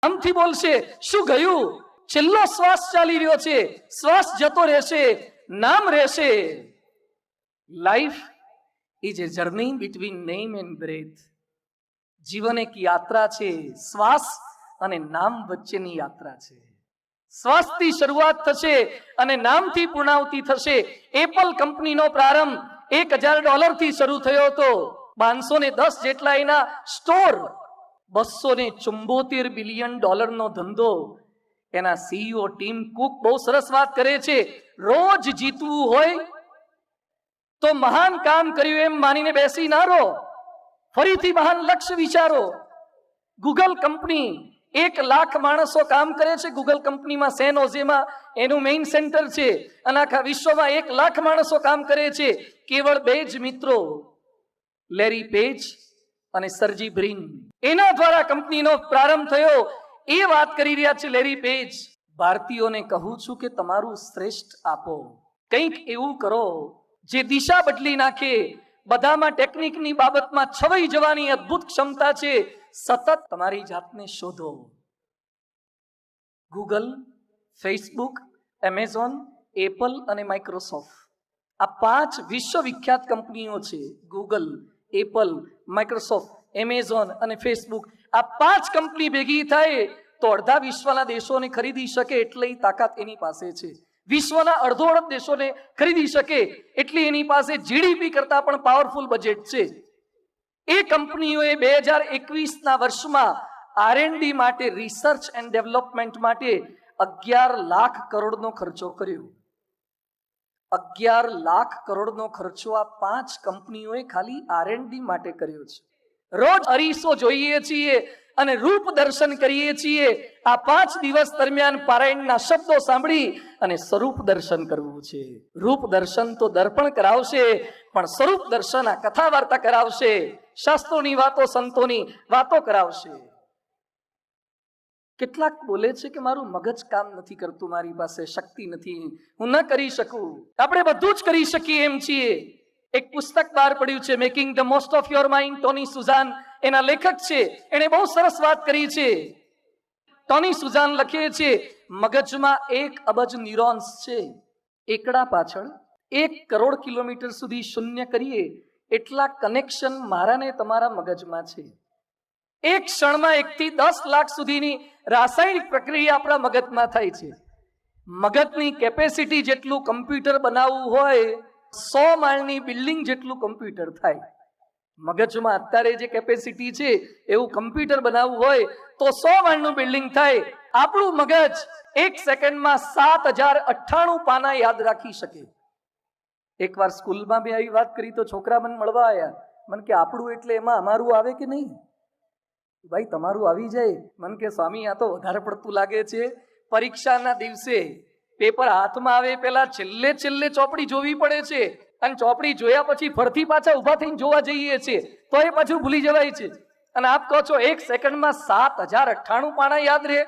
આમથી બોલશે, શું ગયું? છેલ્લો શ્વાસ ચાલી રહ્યો છે, શ્વાસ જતો રહેશે, નામ રહેશે. Life is a journey between name and breath. જીવન એક યાત્રા છે, શ્વાસ અને નામ વચ્ચેની યાત્રા છે. શ્વાસથી શરૂઆત થશે અને નામથી પૂર્ણાવતી થશે. એપલ કંપનીનો પ્રારંભ $1000 થી શરૂ થયો હતો. 510 જેટલા એના સ્ટોર, $274 બિલિયન નો ધંધો. એના સીઈઓ ટીમ કુક બહુ સરસ વાત કરે છે, રોજ જીતવું હોય તો મહાન કામ કર્યું એમ માનીને બેસી ના રહો, ફરીથી મહાન લક્ષ્ય વિચારો. ગૂગલ કંપની 1 લાખ માણસો કામ કરે છે. ગૂગલ કંપનીમાં સેન હોઝેમાં એનું મેઇન સેન્ટર છે અને આખા વિશ્વમાં 1 લાખ માણસો કામ કરે છે. કેવળ 2 જ મિત્રો, લેરી પેજ અને સર્જી બ્રિન, એના દ્વારા કંપનીનો પ્રારંભ થયો. એ વાત કરી રહ્યા છે લેરી પેજ. ભારતીયોને કહું છું કે તમારું શ્રેષ્ઠ આપો, કંઈક એવું કરો જે દિશા બદલી નાખે. બધામાં ટેકનિકની બાબતમાં છવાઈ જવાની અદ્ભુત ક્ષમતા છે. સતત તમારી જાતને શોધો. ગૂગલ, ફેસબુક, એમેઝોન, એપલ અને માઇક્રોસોફ્ટ, આ 5 વિશ્વવિખ્યાત કંપનીઓ છે. ગૂગલ, એપલ, માઇક્રોસોફ્ટ, એમેઝોન અને ફેસબુક, આ 5 કંપની ભેગી થાય તો અડધા વિશ્વના દેશોને ખરીદી શકે એટલી તાકાત એની પાસે છે. વિશ્વના અડધોઅડધ દેશોને ખરીદી શકે એટલી એની પાસે જીડીપી કરતા પણ પાવરફુલ બજેટ છે. એ કંપનીઓએ 2021ના વર્ષમાં R&D માટે, રિસર્ચ એન્ડ ડેવલપમેન્ટ માટે 11 લાખ કરોડનો ખર્ચો કર્યો. 11 લાખ કરોડનો ખર્ચો આ 5 કંપનીઓએ ખાલી R&D માટે કર્યો છે. રોજ અરીસો જોઈએ છીએ અને રૂપ દર્શન કરીએ છીએ. આ 5 દિવસ દરમિયાન પારાયણના શબ્દો સાંભળી અને સ્વરૂપ દર્શન કરવું છે. રૂપ દર્શન તો દર્પણ કરાવશે, પણ સ્વરૂપ દર્શન આ કથા વાર્તા કરાવશે, શાસ્ત્રોની વાતો, સંતોની વાતો કરાવશે. કેટલાક બોલે છે કે મારું મગજ કામ નથી કરતું, મારી પાસે શક્તિ નથી, હું ન કરી શકું. આપણે બધું જ કરી શકીએ એમ છીએ. એક પુસ્તક બહાર પડ્યું છે, making the most of your mind, Tony Buzan એના લેખક છે. એને બહુ સરસ વાત કરી છે. ટોની સુઝાન લખે છે, મગજમાં 1 અબજ ન્યુરોન્સ છે. એકડા પાછળ 1 કરોડ કિલોમીટર સુધી શૂન્ય કરીએ એટલા કનેક્શન મારા ને તમારા મગજમાં છે. એક ક્ષણમાં 1 થી 10 લાખ સુધીની રાસાયણિક પ્રક્રિયા આપણા મગજમાં થાય છે. મગજની કેપેસિટી જેટલું કમ્પ્યુટર બનાવવું હોય, 100 માળની બિલ્ડિંગ જેટલું કમ્પ્યુટર થાય. મગજમાં અત્યારે જે કેપેસિટી છે એવું કમ્પ્યુટર બનાવવું હોય તો 100 માળનું બિલ્ડિંગ થાય. આપણું મગજ 1 સેકન્ડમાં 7098 પાના યાદ રાખી શકે. એકવાર સ્કૂલમાં મેં આવી વાત કરી તો છોકરા મને મળવા આવ્યા. મને કે આપણું એટલે એમાં અમારું આવે કે નહીં? ભાઈ તમારું આવી જાય. મને કે સ્વામી આ તો વધારે પડતું લાગે છે. પરીક્ષાના દિવસે પેપર હાથમાં આવે પહેલા છેલ્લે ચોપડી જોવી પડે છે અને ચોપડી જોયા પછી ફરતી પાછા ઊભા થઈને જોવા જઈએ છીએ તો એ પાછું ભૂલી જવાય છે. અને આપ કહો છો 1 સેકન્ડમાં 7098 પાના યાદ રહે.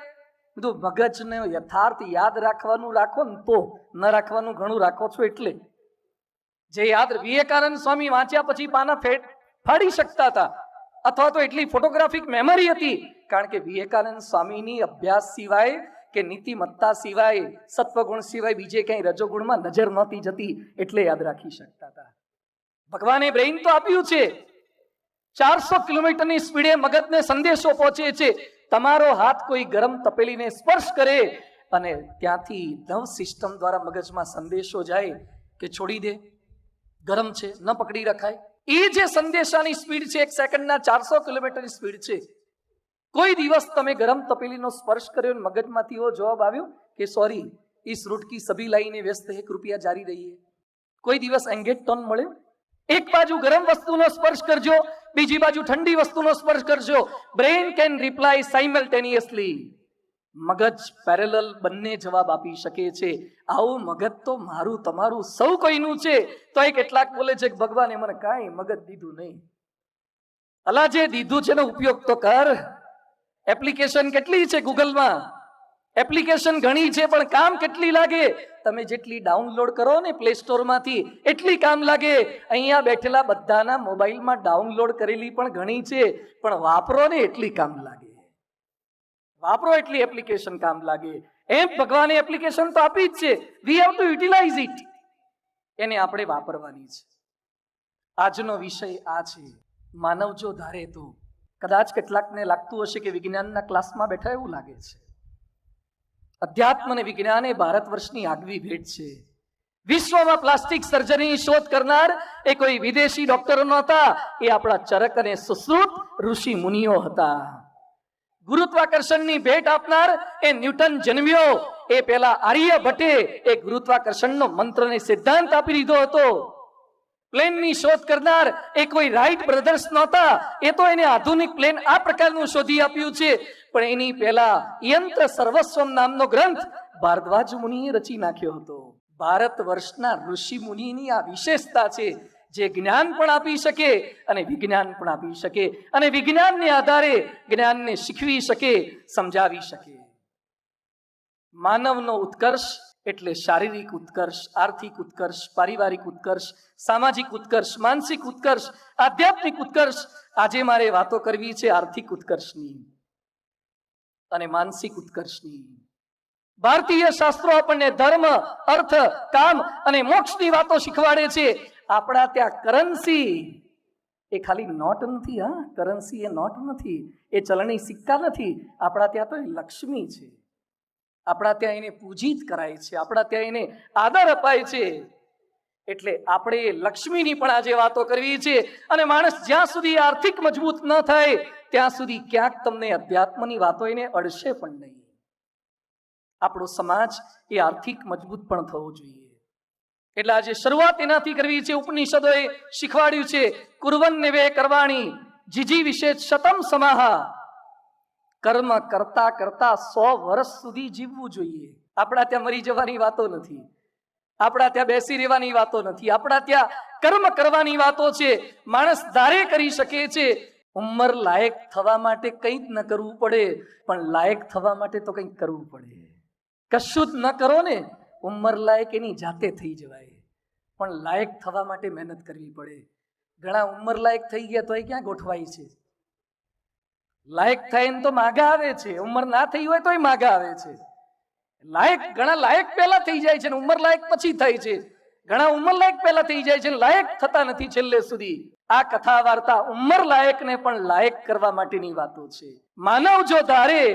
બધું મગજને યથાર્થ યાદ રાખવાનું રાખો ને તો, ન રાખવાનું ઘણું રાખો છો એટલે. જે યાદ વિવેકાનંદ સ્વામી વાંચ્યા પછી પાના ફાડી શકતા હતા, અથવા તો એટલી ફોટોગ્રાફિક મેમરી હતી, કારણ કે વિવેકાનંદ સ્વામીની અભ્યાસ સિવાય કે નીતિમત્તા સિવાય, સત્વગુણ સિવાય બીજે ક્યાંય રજોગુણમાં નજર નહોતી જતી, એટલે યાદ રાખી શકતા હતા. ભગવાને બ્રેઇન તો આપ્યું છે. 400 કિલોમીટરની સ્પીડે મગજને સંદેશો પહોંચે છે. તમારો હાથ કોઈ ગરમ તપેલીને સ્પર્શ કરે અને ત્યાંથી નવ સિસ્ટમ દ્વારા મગજમાં સંદેશો જાય કે છોડી દે, ગરમ છે, ન પકડી રખાય. એ જે સંદેશાની સ્પીડ છે 1 સેકન્ડના 400 કિલોમીટરની સ્પીડ છે. કોઈ દિવસ તમે ગરમ તપેલીનો સ્પર્શ કર્યો અને મગજમાંથી એવો જવાબ આવ્યો કે સોરી इस रूट की सभी लाइनें व्यस्त है, कृपया जारी रहिए? કોઈ દિવસ એંગેજ ટોન મળ્યો? એક બાજુ ગરમ વસ્તુનો સ્પર્શ કરજો, બીજી બાજુ ઠંડી વસ્તુનો સ્પર્શ કરજો. Brain can reply સાઇમલ્ટેનિયસલી. મગજ પેરેલલ બંને જવાબ આપી શકે છે. આવું મગજ તો મારું તમારું સૌ કોઈનું છે. તો એ કેટલાક બોલે છે કે ભગવાને મને કાંઈ મગજ દીધું નહીં. અલા જે દીધું છે એનો ઉપયોગ તો કર. એપ્લિકેશન કેટલી છે ગૂગલમાં? એપ્લિકેશન ઘણી છે પણ કામ કેટલી લાગે? તમે જેટલી ડાઉનલોડ કરો ને પ્લે સ્ટોરમાંથી એટલી કામ લાગે. અહીંયા બેઠેલા બધાના મોબાઈલમાં ડાઉનલોડ કરેલી પણ ઘણી છે, પણ વાપરો ને એટલી કામ લાગે. વાપરો એટલી એપ્લિકેશન કામ લાગે. એમ ભગવાને એપ્લિકેશન તો આપી જ છે. We have to utilise it. એને આપણે વાપરવાની છે. આજનો વિષય આ છે. માનવ જો ધારે તો. કદાચ કેટલાકને લાગતું હશે કે વિજ્ઞાનના ક્લાસમાં બેઠા એવું લાગે છે. અધ્યાત્મ અને વિજ્ઞાન એ ભારત વર્ષની આગવી ભેટ છે. વિશ્વમાં પ્લાસ્ટિક સર્જરીની શોધ કરનાર એ કોઈ વિદેશી ડોક્ટરો નહોતા, એ આપણા ચરક અને સુશ્રુત ઋષિ મુનિઓ હતા. ગુરુત્વાકર્ષણની ભેટ આપનાર એ ન્યૂટન જન્મ્યો એ પેલા આર્યભટ્ટે એ ગુરુત્વાકર્ષણનો મંત્ર ને સિદ્ધાંત આપી દીધો હતો. પ્લેનની શોધ કરનાર એ કોઈ રાઇટ બ્રધર્સ નહોતા, એ તો એને આધુનિક પ્લેન આ પ્રકારનું શોધી આપ્યું છે. પણ એની પહેલા યંત્ર સર્વસ્વમ નામનો ગ્રંથ ભારદ્વાજ મુનિએ રચી નાખ્યો હતો. ભારત વર્ષના ઋષિ મુનિની આ વિશેષતા છે, જે જ્ઞાન પણ આપી શકે અને વિજ્ઞાન પણ આપી શકે, અને વિજ્ઞાનને આધારે જ્ઞાનને શીખવી શકે, સમજાવી શકે. માનવનો ઉત્કર્ષ એટલે શારીરિક ઉત્કર્ષ, આર્થિક ઉત્કર્ષ, પારિવારિક ઉત્કર્ષ, સામાજિક ઉત્કર્ષ, માનસિક ઉત્કર્ષ, આધ્યાત્મિક ઉત્કર્ષ. આજે મારે વાતો કરવી છે આર્થિક ઉત્કર્ષની અને માનસિક ઉત્કર્ષની. ભારતીય શાસ્ત્રો આપણને ધર્મ, અર્થ, કામ અને મોક્ષની વાતો શીખવાડે છે. આપણા ત્યાં કરન્સી એ ખાલી નોટ નથી. હા, કરન્સી એ નોટ નથી, એ ચલણી સિક્કા નથી. આપણા ત્યાં તો એ લક્ષ્મી છે. આપણા ત્યાં એને પૂજિત કરાય છે, આપણા ત્યાં એને આદર અપાય છે. એટલે આપણે લક્ષ્મીની પણ આજે વાતો કરવી છે. અને માણસ જ્યાં સુધી આર્થિક મજબૂત ન થાય ત્યાં સુધી ક્યાંક તમને અધ્યાત્મની વાતો એને અડશે પણ નહીં. આપણો સમાજ એ આર્થિક મજબૂત પણ થવો જોઈએ. એટલે આજે શરૂઆત એનાથી કરવી છે. ઉપનિષદોએ શીખવાડ્યું છે, કુર્વન વે કરવાણી જીજી વિશે શતમ સમાહા. કર્મ કરતા કરતા 100 વર્ષ સુધી જીવવું જોઈએ. આપણા ત્યાં મરી જવાની વાતો નથી, આપણા ત્યાં બેસી રહેવાની વાતો નથી, આપણા ત્યાં કર્મ કરવાની વાતો છે. માણસ ધારે કરી શકે છે. ઉંમર લાયક થવા માટે કંઈ જ ન કરવું પડે, પણ લાયક થવા માટે તો કંઈક કરવું પડે. કશું જ ન કરો ને, ઉંમર લાયક એની જાતે થઈ જવાય, પણ લાયક થવા માટે મહેનત કરવી પડે. ઘણા ઉંમર લાયક થઈ ગયા તો એ ક્યાં ગોઠવાય છે? લાયક થાય ને તો માગા આવે છે, ઉંમર ના થઈ હોય તો માગા આવે છે. લાયક ઘણા લાયક પહેલા થઈ જાય છે ને ઉંમર લાયક પછી થાય છે. ઘણા ઉંમર લાયક પહેલા થઈ જાય છે, લાયક થતા નથી છેલ્લે સુધી. આ કથા વાર્તા ઉંમર લાયકને પણ લાયક કરવા માટેની વાતો છે. માનવ જો ધારે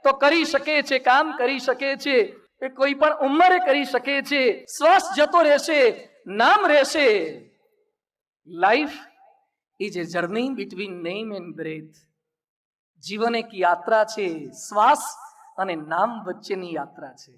તો કરી શકે છે, કામ કરી શકે છે. એ કોઈ પણ ઉંમરે કરી શકે છે. શ્વાસ જતો રહેશે, નામ રહેશે. Life is a journey between name and breath. જીવન એક યાત્રા છે, શ્વાસ અને નામ વચ્ચેની યાત્રા છે.